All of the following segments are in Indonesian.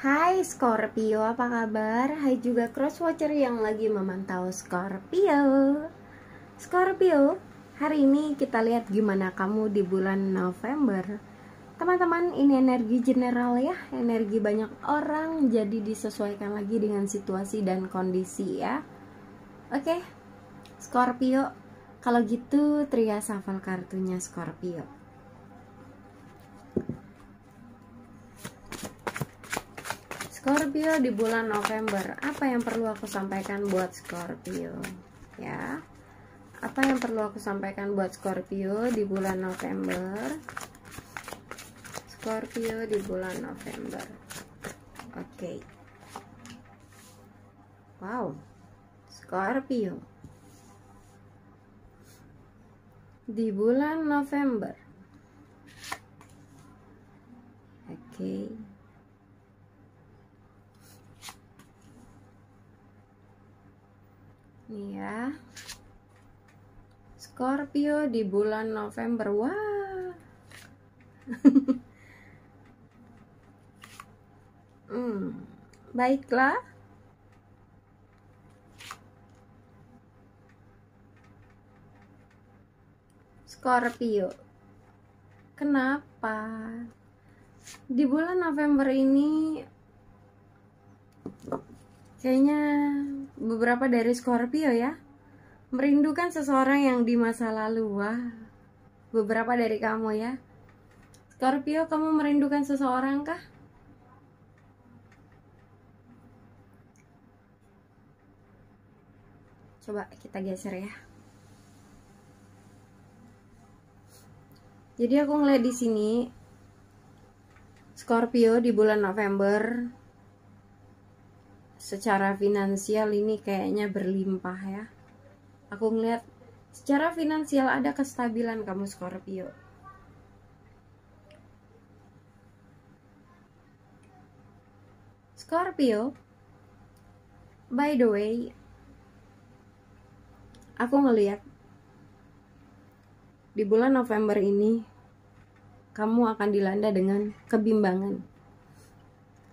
Hai Scorpio, apa kabar? Hai juga crosswatcher yang lagi memantau Scorpio. Scorpio, hari ini kita lihat gimana kamu di bulan November. Teman-teman, ini energi general ya, energi banyak orang, jadi disesuaikan lagi dengan situasi dan kondisi ya. Oke, Scorpio, kalau gitu Tria shuffle kartunya Scorpio. Scorpio di bulan November, apa yang perlu aku sampaikan buat Scorpio? Ya, apa yang perlu aku sampaikan buat Scorpio di bulan November? Scorpio di bulan November. Oke. Wow. Scorpio di bulan November. Oke. Nih ya. Scorpio di bulan November. Wah. Baiklah. Scorpio. Kenapa? Di bulan November ini kayaknya beberapa dari Scorpio ya merindukan seseorang yang di masa lalu. Wah, beberapa dari kamu ya. Scorpio, kamu merindukan seseorang kah? Coba kita geser ya. Jadi aku ngeliat di sini Scorpio di bulan November secara finansial ini kayaknya berlimpah ya. Aku ngeliat secara finansial ada kestabilan kamu Scorpio. Scorpio, by the way, aku ngeliat di bulan November ini kamu akan dilanda dengan kebimbangan.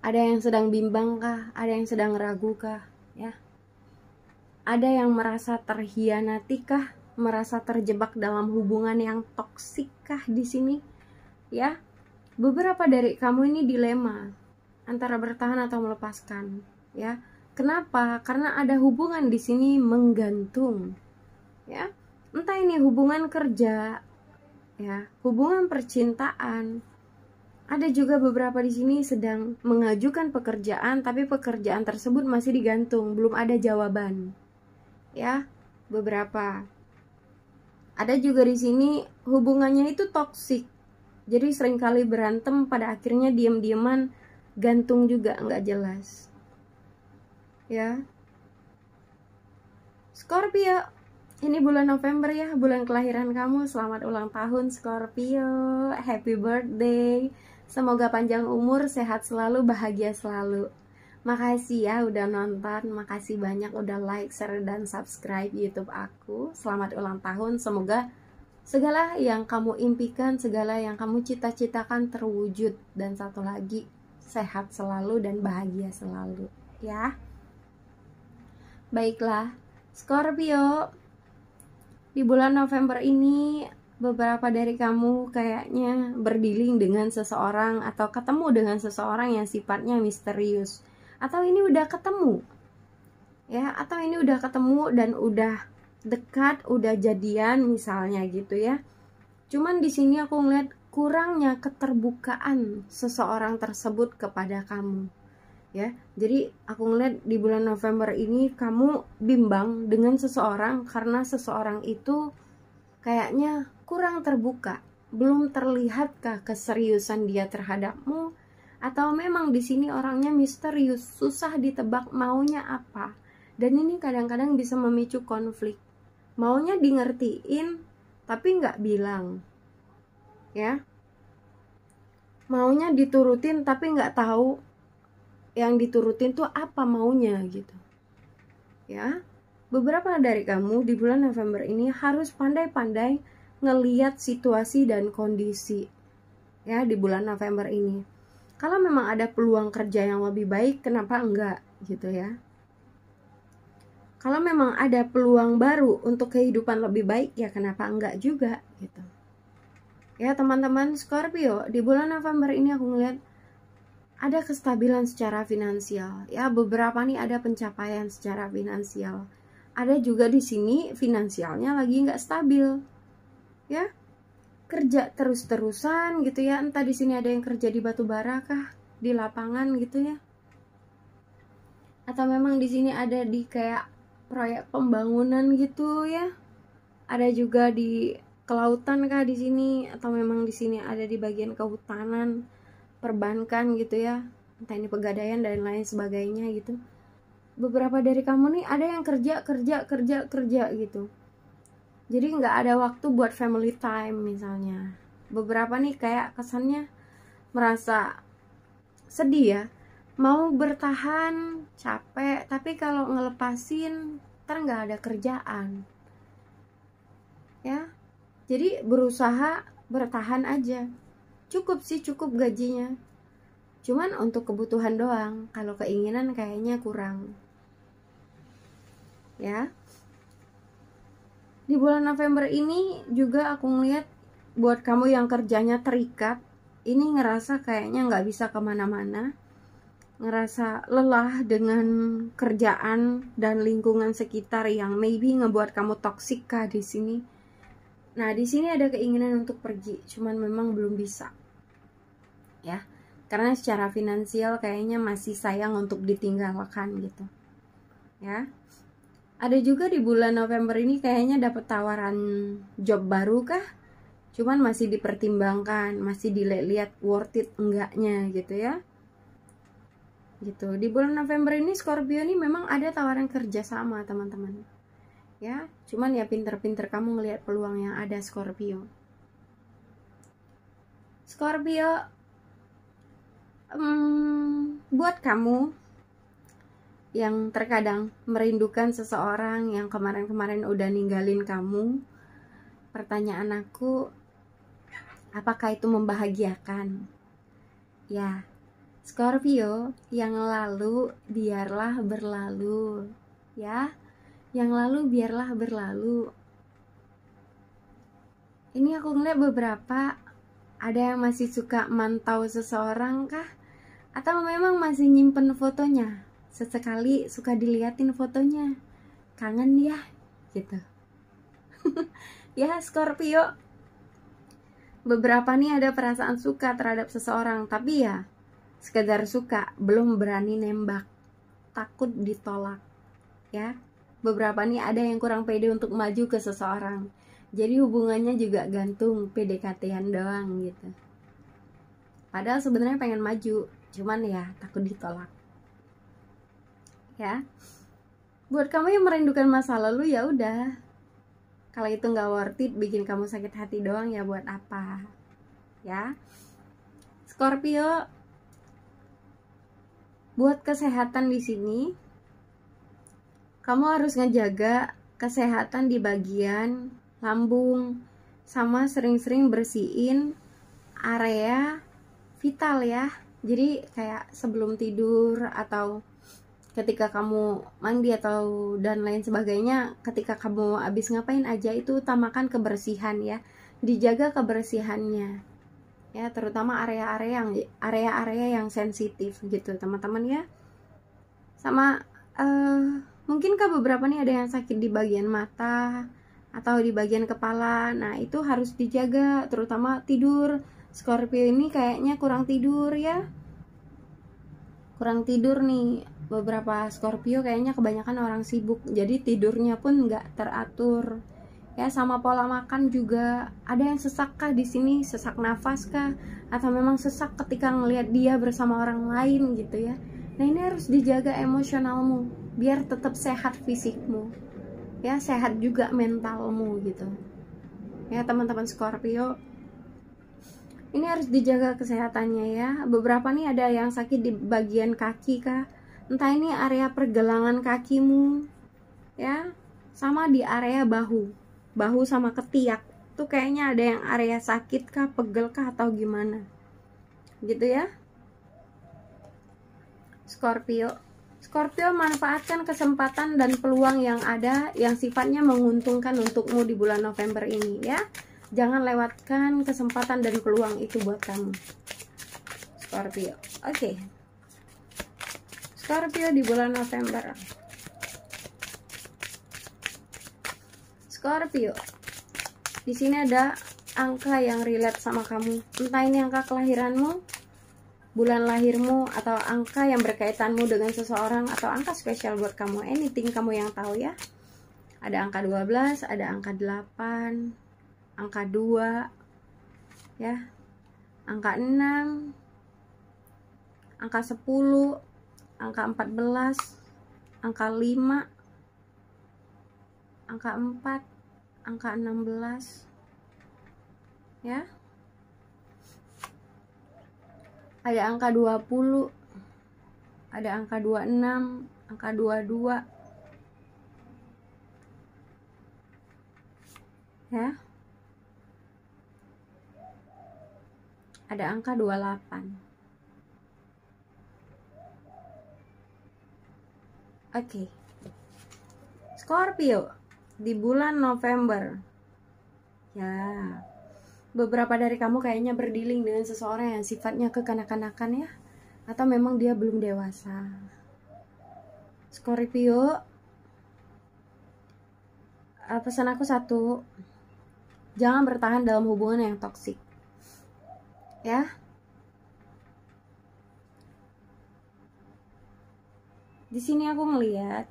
Ada yang sedang bimbang kah? Ada yang sedang ragu kah? Ya. Ada yang merasa terhianati kah? Merasa terjebak dalam hubungan yang toksik kah di sini? Ya. Beberapa dari kamu ini dilema antara bertahan atau melepaskan, ya. Kenapa? Karena ada hubungan di sini menggantung. Ya. Entah ini hubungan kerja, ya, hubungan percintaan. Ada juga beberapa di sini sedang mengajukan pekerjaan, tapi pekerjaan tersebut masih digantung, belum ada jawaban. Ya, beberapa. Ada juga di sini hubungannya itu toksik. Jadi seringkali berantem, pada akhirnya diam-diaman gantung juga, nggak jelas. Ya. Scorpio, ini bulan November ya, bulan kelahiran kamu. Selamat ulang tahun Scorpio. Happy birthday. Semoga panjang umur, sehat selalu, bahagia selalu. Makasih ya udah nonton, makasih banyak udah like, share, dan subscribe YouTube aku. Selamat ulang tahun, semoga segala yang kamu impikan, segala yang kamu cita-citakan terwujud. Dan satu lagi, sehat selalu dan bahagia selalu ya. Baiklah Scorpio, di bulan November ini beberapa dari kamu kayaknya berdealing dengan seseorang atau ketemu dengan seseorang yang sifatnya misterius. Atau ini udah ketemu. Ya, atau ini udah ketemu dan udah dekat, udah jadian misalnya gitu ya. Cuman di sini aku ngeliat kurangnya keterbukaan seseorang tersebut kepada kamu. Ya, jadi aku ngeliat di bulan November ini kamu bimbang dengan seseorang karena seseorang itu kayaknya kurang terbuka, belum terlihatkah keseriusan dia terhadapmu, atau memang di sini orangnya misterius, susah ditebak maunya apa, dan ini kadang-kadang bisa memicu konflik. Maunya di ngertiin, tapi nggak bilang, ya. Maunya diturutin, tapi nggak tahu yang diturutin tuh apa maunya gitu ya. Beberapa dari kamu di bulan November ini harus pandai-pandai ngeliat situasi dan kondisi ya di bulan November ini. Kalau memang ada peluang kerja yang lebih baik, kenapa enggak gitu ya. Kalau memang ada peluang baru untuk kehidupan lebih baik, ya kenapa enggak juga gitu. Ya teman-teman Scorpio, di bulan November ini aku ngeliat ada kestabilan secara finansial. Ya, beberapa nih ada pencapaian secara finansial. Ada juga di sini finansialnya lagi nggak stabil. Ya, kerja terus-terusan gitu ya. Entah di sini ada yang kerja di batu bara kah, di lapangan gitu ya. Atau memang di sini ada di kayak proyek pembangunan gitu ya. Ada juga di kelautan kah di sini, atau memang di sini ada di bagian kehutanan, perbankan gitu ya, entah ini pegadaian dan lain sebagainya gitu. Beberapa dari kamu nih ada yang kerja gitu, jadi nggak ada waktu buat family time misalnya. Beberapa nih kayak kesannya merasa sedih ya, mau bertahan capek, tapi kalau ngelepasin ntar nggak ada kerjaan ya. Jadi berusaha bertahan aja. Cukup sih, cukup gajinya, cuman untuk kebutuhan doang. Kalau keinginan kayaknya kurang ya. Di bulan November ini juga aku ngeliat buat kamu yang kerjanya terikat, ini ngerasa kayaknya nggak bisa kemana-mana, ngerasa lelah dengan kerjaan dan lingkungan sekitar yang maybe ngebuat kamu toksik kah di sini. Nah, di sini ada keinginan untuk pergi, cuman memang belum bisa. Ya. Karena secara finansial kayaknya masih sayang untuk ditinggalkan gitu. Ya. Ada juga di bulan November ini kayaknya dapat tawaran job baru kah? Cuman masih dipertimbangkan, masih dilihat worth it enggaknya gitu ya. Gitu. Di bulan November ini Scorpio ini memang ada tawaran kerja sama, teman-teman. Ya, cuman ya pinter-pinter kamu ngelihat peluang yang ada Scorpio. Scorpio, buat kamu yang terkadang merindukan seseorang yang kemarin-kemarin udah ninggalin kamu, pertanyaan aku, apakah itu membahagiakan? Ya, Scorpio, yang lalu biarlah berlalu, ya. Yang lalu biarlah berlalu. Ini aku ngeliat beberapa, ada yang masih suka mantau seseorang kah? Atau memang masih nyimpen fotonya? Sesekali suka diliatin fotonya. Kangen ya, gitu. Ya Scorpio, beberapa nih ada perasaan suka terhadap seseorang, tapi ya sekedar suka, belum berani nembak, takut ditolak. Ya, beberapa nih ada yang kurang pede untuk maju ke seseorang, jadi hubungannya juga gantung PDKT-an doang gitu. Padahal sebenarnya pengen maju, cuman ya takut ditolak. Ya, buat kamu yang merindukan masa lalu, ya udah, kalau itu nggak worth it, bikin kamu sakit hati doang, ya buat apa? Ya, Scorpio, buat kesehatan di sini, kamu harus ngejaga kesehatan di bagian lambung, sama sering-sering bersihin area vital ya. Jadi kayak sebelum tidur atau ketika kamu mandi atau dan lain sebagainya, ketika kamu habis ngapain aja itu utamakan kebersihan ya. Dijaga kebersihannya. Ya, terutama area-area yang sensitif gitu, teman-teman ya. Sama mungkinkah beberapa nih ada yang sakit di bagian mata atau di bagian kepala. Nah, itu harus dijaga, terutama tidur. Scorpio ini kayaknya kurang tidur ya. Kurang tidur nih. Beberapa Scorpio kayaknya kebanyakan orang sibuk, jadi tidurnya pun nggak teratur. Ya, sama pola makan juga. Ada yang sesak kah di sini? Sesak nafas kah? Atau memang sesak ketika ngelihat dia bersama orang lain gitu ya. Nah, ini harus dijaga emosionalmu biar tetap sehat fisikmu. Ya, sehat juga mentalmu gitu. Ya, teman-teman Scorpio, ini harus dijaga kesehatannya ya. Beberapa nih ada yang sakit di bagian kaki kah? Entah ini area pergelangan kakimu ya, sama di area bahu sama ketiak. Tuh kayaknya ada yang area sakit kah, pegel kah, atau gimana gitu ya. Scorpio. Scorpio, manfaatkan kesempatan dan peluang yang ada yang sifatnya menguntungkan untukmu di bulan November ini ya. Jangan lewatkan kesempatan dan peluang itu buat kamu, Scorpio. Oke. Scorpio di bulan November. Scorpio. Di sini ada angka yang relate sama kamu. Entah ini angka kelahiranmu, bulan lahirmu, atau angka yang berkaitanmu dengan seseorang, atau angka spesial buat kamu, anything kamu yang tahu ya. Ada angka 12, ada angka 8, angka 2 ya, angka 6, angka 10, angka 14, angka 5, angka 4, angka 16 ya. Ada angka 20, ada angka 26, angka 22 ya. Ada angka 28. Oke. Scorpio di bulan November. Ya. Beberapa dari kamu kayaknya berdealing dengan seseorang yang sifatnya kekanak-kanakan ya, atau memang dia belum dewasa. Scorpio, pesan aku satu, jangan bertahan dalam hubungan yang toksik ya. Di sini aku melihat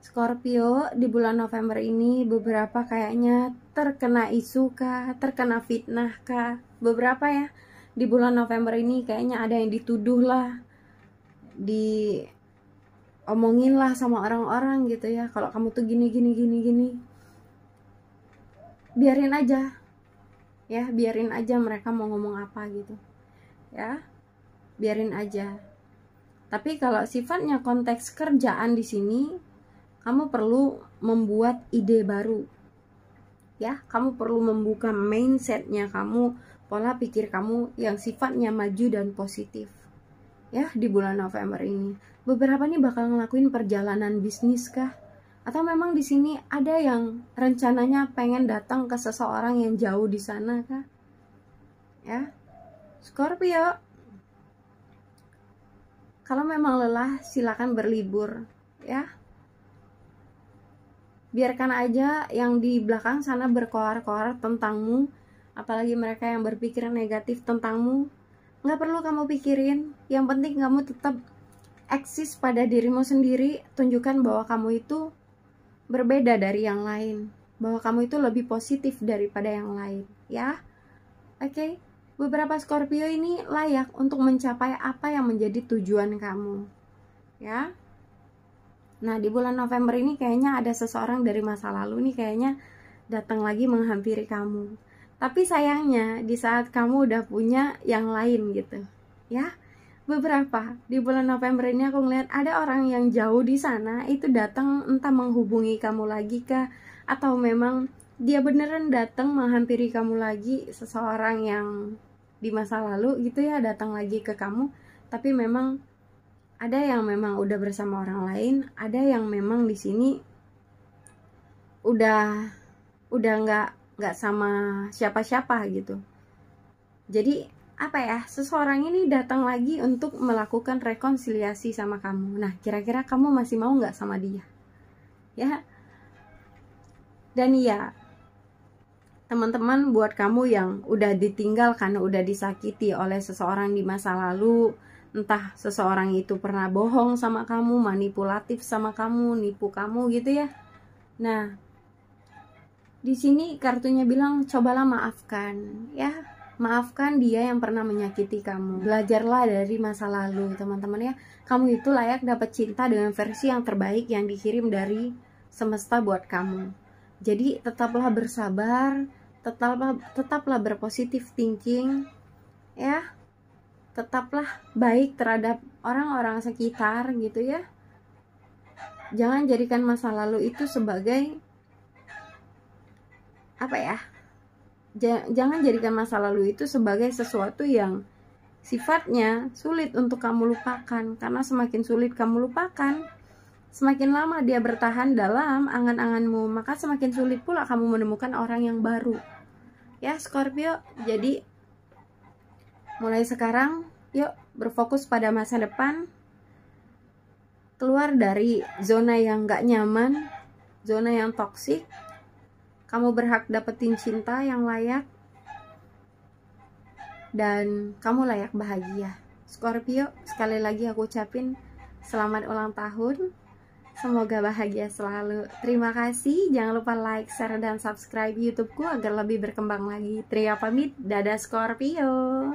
Scorpio di bulan November ini beberapa kayaknya terkena isu kah, terkena fitnah kah. Beberapa ya di bulan November ini kayaknya ada yang dituduh lah, diomongin lah sama orang-orang gitu ya, kalau kamu tuh gini. Biarin aja ya, biarin aja mereka mau ngomong apa gitu ya, biarin aja. Tapi kalau sifatnya konteks kerjaan di sini, kamu perlu membuat ide baru ya. Kamu perlu membuka mindsetnya kamu, pola pikir kamu yang sifatnya maju dan positif ya di bulan November ini. Beberapa nih bakal ngelakuin perjalanan bisnis kah, atau memang di sini ada yang rencananya pengen datang ke seseorang yang jauh di sana kah ya. Scorpio, kalau memang lelah silakan berlibur ya. Biarkan aja yang di belakang sana berkoar-koar tentangmu, apalagi mereka yang berpikir negatif tentangmu. Nggak perlu kamu pikirin, yang penting kamu tetap eksis pada dirimu sendiri. Tunjukkan bahwa kamu itu berbeda dari yang lain, bahwa kamu itu lebih positif daripada yang lain ya. Oke. Beberapa Scorpio ini layak untuk mencapai apa yang menjadi tujuan kamu ya. Nah di bulan November ini kayaknya ada seseorang dari masa lalu nih kayaknya datang lagi menghampiri kamu. Tapi sayangnya di saat kamu udah punya yang lain gitu ya. Beberapa di bulan November ini aku ngeliat ada orang yang jauh di sana itu datang, entah menghubungi kamu lagi kah, atau memang dia beneran datang menghampiri kamu lagi. Seseorang yang di masa lalu gitu ya datang lagi ke kamu. Tapi memang ada yang memang udah bersama orang lain, ada yang memang di sini udah nggak sama siapa-siapa gitu. Jadi apa ya, seseorang ini datang lagi untuk melakukan rekonsiliasi sama kamu. Nah kira-kira kamu masih mau nggak sama dia ya. Dan ya teman-teman, buat kamu yang udah ditinggal karena udah disakiti oleh seseorang di masa lalu, entah seseorang itu pernah bohong sama kamu, manipulatif sama kamu, nipu kamu gitu ya. Nah, di sini kartunya bilang cobalah maafkan ya. Maafkan dia yang pernah menyakiti kamu. Belajarlah dari masa lalu, teman-teman ya. Kamu itu layak dapat cinta dengan versi yang terbaik yang dikirim dari semesta buat kamu. Jadi tetaplah bersabar, tetaplah berpositif thinking ya. Tetaplah baik terhadap orang-orang sekitar gitu ya. Jangan jadikan masa lalu itu sebagai apa ya, jangan jadikan masa lalu itu sebagai sesuatu yang sifatnya sulit untuk kamu lupakan. Karena semakin sulit kamu lupakan, semakin lama dia bertahan dalam angan-anganmu, maka semakin sulit pula kamu menemukan orang yang baru. Ya Scorpio, jadi mulai sekarang yuk berfokus pada masa depan. Keluar dari zona yang gak nyaman, zona yang toksik. Kamu berhak dapetin cinta yang layak, dan kamu layak bahagia. Scorpio, sekali lagi aku ucapin selamat ulang tahun. Semoga bahagia selalu. Terima kasih. Jangan lupa like, share, dan subscribe YouTubeku agar lebih berkembang lagi. Tria pamit. Dadah Scorpio.